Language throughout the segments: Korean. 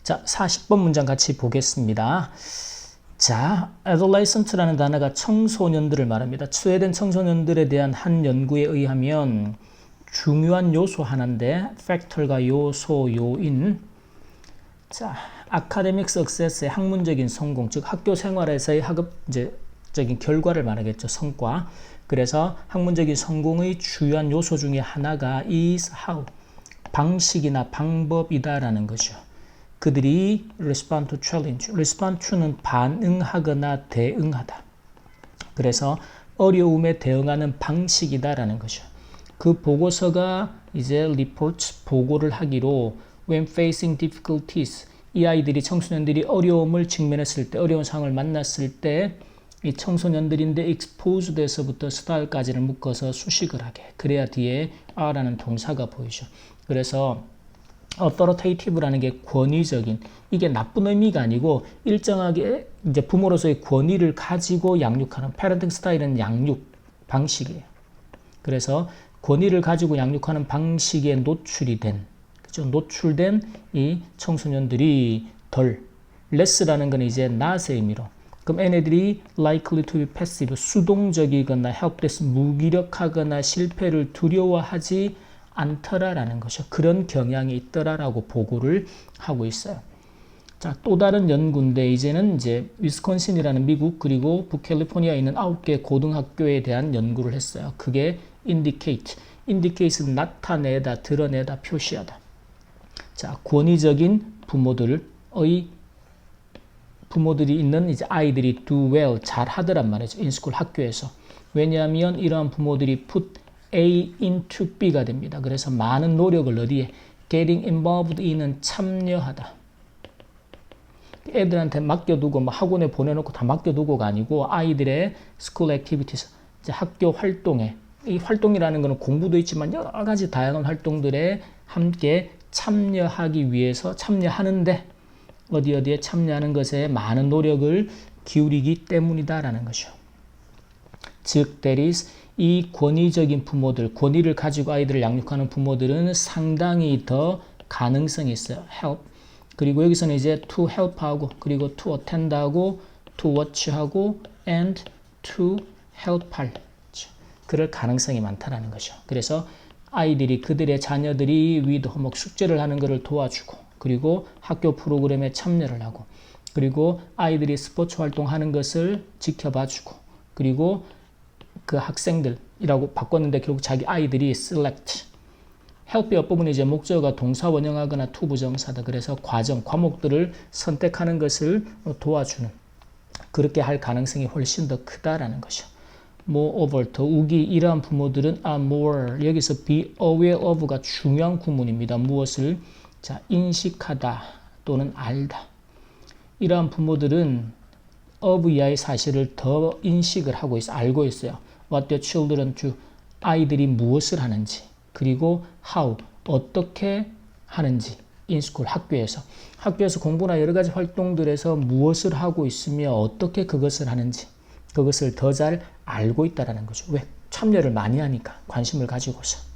자, 40번 문장 같이 보겠습니다. 자, adolescent라는 단어가 청소년들을 말합니다. 스웨덴 청소년들에 대한 한 연구에 의하면 중요한 요소 하나인데 팩터가 요소, 요인. 자, academic success의 학문적인 성공, 즉 학교 생활에서의 학업적인 결과를 말하겠죠. 성과. 그래서 학문적인 성공의 주요한 요소 중에 하나가 is how, 방식이나 방법이다라는 거죠. 그들이 respond to challenge, respond to는 반응하거나 대응하다. 그래서 어려움에 대응하는 방식이다라는 거죠. 그 보고서가 이제 report, 보고를 하기로 when facing difficulties, 이 아이들이 청소년들이 어려움을 직면했을 때, 어려운 상황을 만났을 때 이 청소년들인데 exposed에서부터 star까지를 묶어서 수식을 하게. 그래야 뒤에 are라는 동사가 보이죠. 그래서 authoritative라는 게 권위적인, 이게 나쁜 의미가 아니고 일정하게 이제 부모로서의 권위를 가지고 양육하는, parenting 스타일은 양육 방식이에요. 그래서 권위를 가지고 양육하는 방식에 노출이 된, 그죠? 노출된 이 청소년들이 덜, less라는 건 이제 not의 의미로. 그럼 얘네들이 likely to be passive, 수동적이거나 helpless, 무기력하거나 실패를 두려워하지 않더라라는 것이죠. 그런 경향이 있더라라고 보고를 하고 있어요. 자, 또 다른 연구인데 이제는 이제 위스콘신이라는 미국 그리고 북캘리포니아에 있는 9개 고등학교에 대한 연구를 했어요. 그게 indicate는 나타내다, 드러내다, 표시하다. 자, 권위적인 부모들이 있는 이제 아이들이 do well, 잘 하더란 말이죠. in school, 학교에서. 왜냐하면 이러한 부모들이 put A into B가 됩니다. 그래서 많은 노력을 어디에? getting involved in은 참여하다. 애들한테 맡겨두고 뭐 학원에 보내놓고 다 맡겨두고가 아니고 아이들의 school activities, 이제 학교 활동에, 이 활동이라는 것은 공부도 있지만 여러 가지 다양한 활동들에 함께 참여하기 위해서 참여하는데 어디에 참여하는 것에 많은 노력을 기울이기 때문이다라는 것이죠. 즉, that is, 이 권위적인 부모들, 권위를 가지고 아이들을 양육하는 부모들은 상당히 더 가능성이 있어요. help. 그리고 여기서는 이제 to help하고, 그리고 to attend하고, to watch하고, and to help할. 그럴 가능성이 많다라는 거죠. 그래서 아이들이, 그들의 자녀들이 with homework, 숙제를 하는 것을 도와주고, 그리고 학교 프로그램에 참여를 하고, 그리고 아이들이 스포츠 활동하는 것을 지켜봐주고, 그리고 그 학생들이라고 바꿨는데 결국 자기 아이들이 select. help의 옆부분에 이제 목적어가 동사 원형하거나 to 부정사다. 그래서 과목들을 선택하는 것을 도와주는, 그렇게 할 가능성이 훨씬 더 크다라는 것이죠. moreover, 더욱이 이러한 부모들은 are more, 여기서 be aware of가 중요한 구문입니다. 무엇을? 자, 인식하다 또는 알다. 이러한 부모들은 of 이하의 사실을 더 인식을 하고 있어, 알고 있어요. What their children do, 아이들이 무엇을 하는지, 그리고 how, 어떻게 하는지, in school, 학교에서 공부나 여러 가지 활동들에서 무엇을 하고 있으며 어떻게 그것을 하는지, 그것을 더 잘 알고 있다는 거죠. 왜? 참여를 많이 하니까, 관심을 가지고서.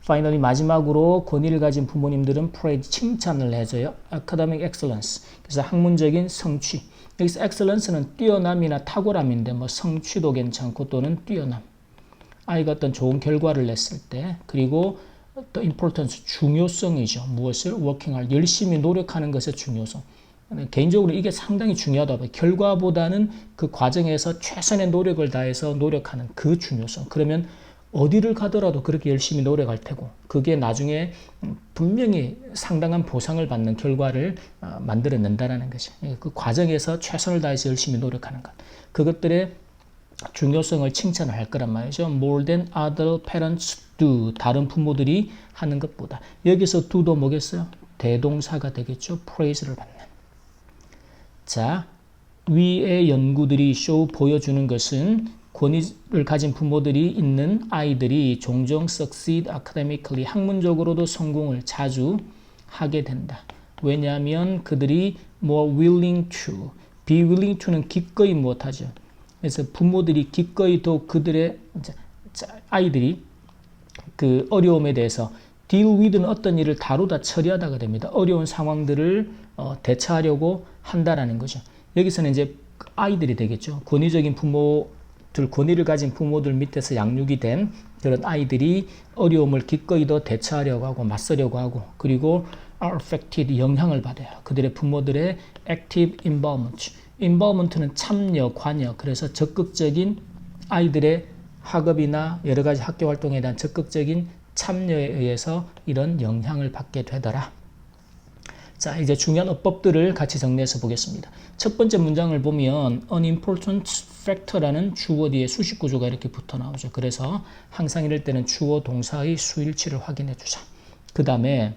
Finally, 마지막으로 권위를 가진 부모님들은 praise, 칭찬을 해줘요. academic excellence, 그래서 학문적인 성취. 여기서 excellence는 뛰어남이나 탁월함인데 뭐 성취도 괜찮고 또는 뛰어남. 아이가 어떤 좋은 결과를 냈을 때, 그리고 또 importance, 중요성이죠. 무엇을? working hard, 열심히 노력하는 것의 중요성. 개인적으로 이게 상당히 중요하다고 봐요. 결과보다는 그 과정에서 최선의 노력을 다해서 노력하는 그 중요성. 그러면 어디를 가더라도 그렇게 열심히 노력할 테고, 그게 나중에 분명히 상당한 보상을 받는 결과를 만들어낸다는 것이, 그 과정에서 최선을 다해서 열심히 노력하는 것, 그것들의 중요성을 칭찬을 할 거란 말이죠. more than other parents do, 다른 부모들이 하는 것보다. 여기서 do도 뭐겠어요? 대동사가 되겠죠. praise를 받는. 자, 위의 연구들이 보여주는 것은 권위를 가진 부모들이 있는 아이들이 종종 succeed academically, 학문적으로도 성공을 자주 하게 된다. 왜냐하면 그들이 more willing to, be willing to는 기꺼이 못하죠. 그래서 부모들이 기꺼이 또 그들의 아이들이 그 어려움에 대해서 deal with는 어떤 일을 다루다 처리하다가 됩니다. 어려운 상황들을 대처하려고 한다라는 거죠. 여기서는 이제 아이들이 되겠죠. 권위적인 부모들, 권위를 가진 부모들 밑에서 양육이 된 그런 아이들이 어려움을 기꺼이 더 대처하려고 하고 맞서려고 하고, 그리고 are affected, 영향을 받아요. 그들의 부모들의 active involvement. involvement는 참여, 관여. 그래서 적극적인 아이들의 학업이나 여러 가지 학교 활동에 대한 적극적인 참여에 의해서 이런 영향을 받게 되더라. 자, 이제 중요한 어법들을 같이 정리해서 보겠습니다. 첫 번째 문장을 보면 an important factor라는 주어 뒤에 수식 구조가 이렇게 붙어 나오죠. 그래서 항상 이럴 때는 주어 동사의 수일치를 확인해 주자. 그 다음에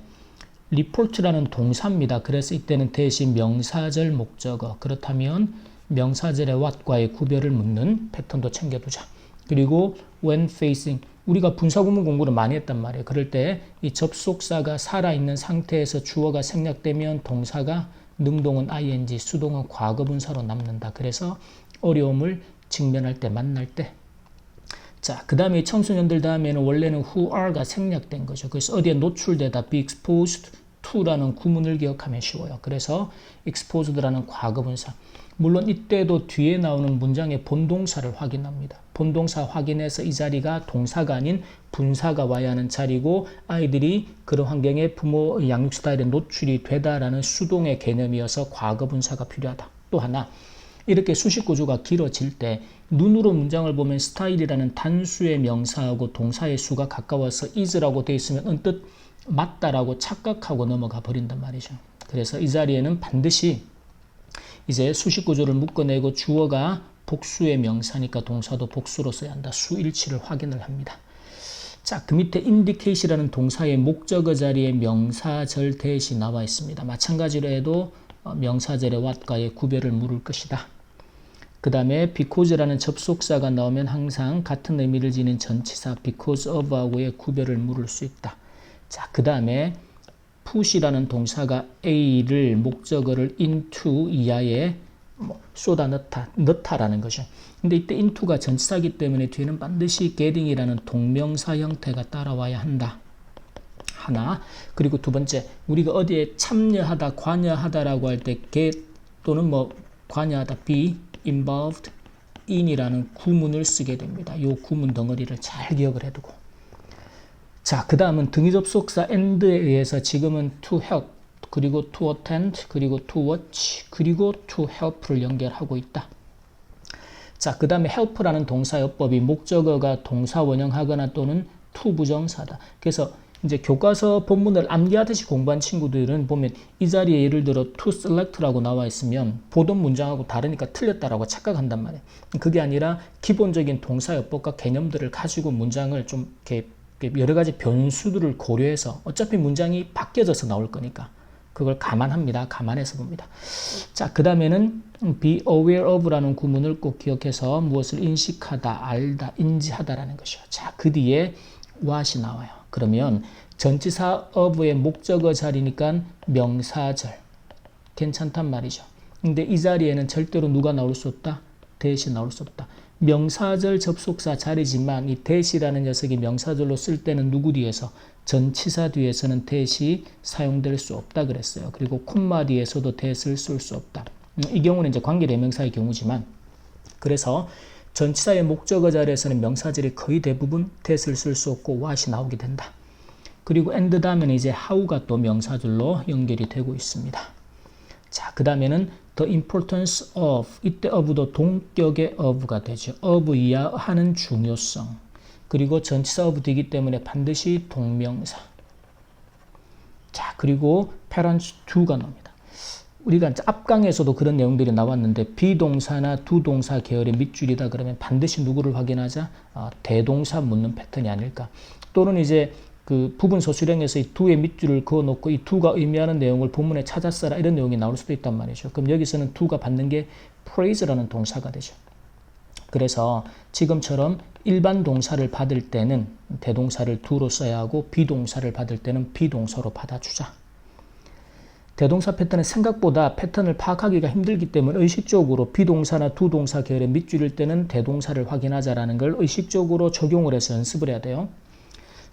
report라는 동사입니다. 그래서 이때는 대신 명사절 목적어, 그렇다면 명사절의 what과의 구별을 묻는 패턴도 챙겨두자. 그리고 when facing, 우리가 분사구문 공부를 많이 했단 말이에요. 그럴 때 이 접속사가 살아있는 상태에서 주어가 생략되면 동사가 능동은 ing, 수동은 과거분사로 남는다. 그래서 어려움을 직면할 때, 만날 때. 자, 그 다음에 청소년들 다음에는 원래는 who are가 생략된 거죠. 그래서 어디에 노출되다, be exposed to라는 구문을 기억하면 쉬워요. 그래서 exposed라는 과거분사. 물론 이때도 뒤에 나오는 문장의 본동사를 확인합니다. 본동사 확인해서 이 자리가 동사가 아닌 분사가 와야 하는 자리고, 아이들이 그런 환경에 부모 양육 스타일에 노출이 되다라는 수동의 개념이어서 과거분사가 필요하다. 또 하나, 이렇게 수식 구조가 길어질 때 눈으로 문장을 보면 스타일이라는 단수의 명사하고 동사의 수가 가까워서 is라고 되어 있으면 언뜻 맞다라고 착각하고 넘어가 버린단 말이죠. 그래서 이 자리에는 반드시 이제 수식 구조를 묶어내고 주어가 복수의 명사니까 동사도 복수로 써야 한다. 수일치를 확인을 합니다. 자, 그 밑에 indicate이라는 동사의 목적어 자리에 명사절 대시 나와 있습니다. 마찬가지로 해도 명사절의 what과의 구별을 물을 것이다. 그 다음에 because라는 접속사가 나오면 항상 같은 의미를 지닌 전치사 because of하고의 구별을 물을 수 있다. 자, 그 다음에 push이라는 동사가 A를 목적어를 into 이하에 쏟아 넣다라는 거죠. 근데 이때 into가 전치사이기 때문에 뒤에는 반드시 getting이라는 동명사 형태가 따라와야 한다. 하나. 그리고 두 번째, 우리가 어디에 참여하다, 관여하다라고 할 때 get 또는 관여하다, be involved in이라는 구문을 쓰게 됩니다. 이 구문 덩어리를 잘 기억을 해두고. 자, 그 다음은 등위 접속사 and에 의해서 지금은 to help, 그리고 to attend, 그리고 to watch, 그리고 to help를 연결하고 있다. 자, 그 다음에 help라는 동사요법이 목적어가 동사 원형하거나 또는 to 부정사다. 그래서 이제 교과서 본문을 암기하듯이 공부한 친구들은 보면 이 자리에 예를 들어 to select라고 나와 있으면 보던 문장하고 다르니까 틀렸다라고 착각한단 말이에요. 그게 아니라 기본적인 동사요법과 개념들을 가지고 문장을 좀 이렇게 여러 가지 변수들을 고려해서 어차피 문장이 바뀌어져서 나올 거니까 그걸 감안합니다. 감안해서 봅니다. 자, 그 다음에는 be aware of라는 구문을 꼭 기억해서 무엇을 인식하다, 알다, 인지하다라는 것이요. 자, 그 뒤에 what이 나와요. 그러면 전치사 of의 목적어 자리니까 명사절. 괜찮단 말이죠. 근데 이 자리에는 절대로 누가 나올 수 없다? 대시 나올 수 없다. 명사절 접속사 자리지만 이 대시라는 녀석이 명사절로 쓸 때는 누구 뒤에서? 전치사 뒤에서는 대시 사용될 수 없다 그랬어요. 그리고 콤마 뒤에서도 대시를 쓸 수 없다. 이 경우는 이제 관계대명사의 경우지만, 그래서 전치사의 목적어 자리에서는 명사절이 거의 대부분 대시를 쓸 수 없고 what이 나오게 된다. 그리고 and 다음에는 이제 how가 또 명사절로 연결이 되고 있습니다. 자, 그 다음에는 the importance of, 이때 of도 동격의 of가 되죠. of 이하 하는 중요성. 그리고 전치사 of 되기 때문에 반드시 동명사. 자, 그리고 parents to가 나옵니다. 우리가 앞강에서도 그런 내용들이 나왔는데 비동사나 두동사 계열의 밑줄이다 그러면 반드시 누구를 확인하자? 대동사 묻는 패턴이 아닐까. 또는 이제 그 부분 서술형에서 이 두의 밑줄을 그어놓고 이 두가 의미하는 내용을 본문에 찾아 써라 이런 내용이 나올 수도 있단 말이죠. 그럼 여기서는 두가 받는 게 praise라는 동사가 되죠. 그래서 지금처럼 일반 동사를 받을 때는 대동사를 두로 써야 하고 비동사를 받을 때는 비동사로 받아주자. 대동사 패턴은 생각보다 패턴을 파악하기가 힘들기 때문에 의식적으로 비동사나 두동사 계열의 밑줄일 때는 대동사를 확인하자라는 걸 의식적으로 적용을 해서 연습을 해야 돼요.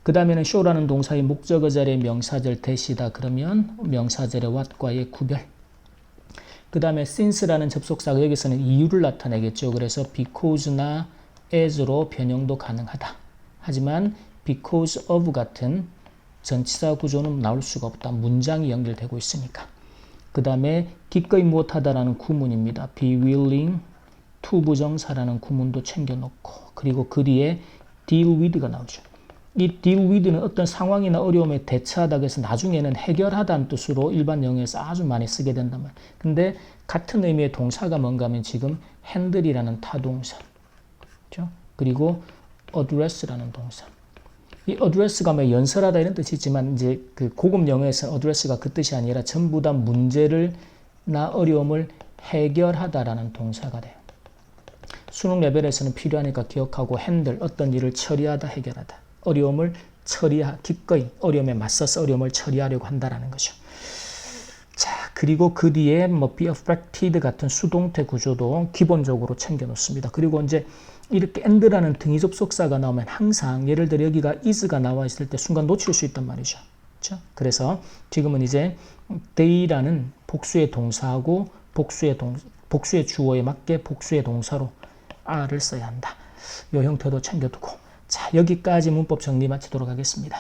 그 다음에는 show라는 동사의 목적어 자리에 명사절 대시다. 그러면 명사절의 what과의 구별. 그 다음에 since라는 접속사가 여기서는 이유를 나타내겠죠. 그래서 because나 as로 변형도 가능하다. 하지만 because of 같은 전치사 구조는 나올 수가 없다. 문장이 연결되고 있으니까. 그 다음에 기꺼이 무엇하다라는 구문입니다. be willing to 부정사라는 구문도 챙겨놓고, 그리고 그 뒤에 deal with가 나오죠. 이 deal with는 어떤 상황이나 어려움에 대처하다, 그래서 나중에는 해결하다는 뜻으로 일반 영어에서 아주 많이 쓰게 된단 말이에요. 근데 같은 의미의 동사가 뭔가 하면 지금 handle이라는 타동사, 그렇죠? 그리고 address라는 동사. 이 address가 뭐 연설하다 이런 뜻이 있지만, 이제 그 고급 영어에서는 address가 그 뜻이 아니라 전부 다 문제를 나 어려움을 해결하다라는 동사가 돼요. 수능 레벨에서는 필요하니까 기억하고, handle 어떤 일을 처리하다, 해결하다. 어려움을 기꺼이 어려움에 맞서서 어려움을 처리하려고 한다라는 거죠. 자, 그리고 그 뒤에 뭐 be affected 같은 수동태 구조도 기본적으로 챙겨 놓습니다. 그리고 이제 이렇게 and라는 등위 접속사가 나오면 항상, 예를 들어 여기가 is가 나와 있을 때 순간 놓칠 수 있단 말이죠. 그렇죠? 그래서 지금은 이제 they라는 복수의 동사하고 복수의 주어에 맞게 복수의 동사로 are를 써야 한다. 이 형태도 챙겨두고, 자, 여기까지 문법 정리 마치도록 하겠습니다.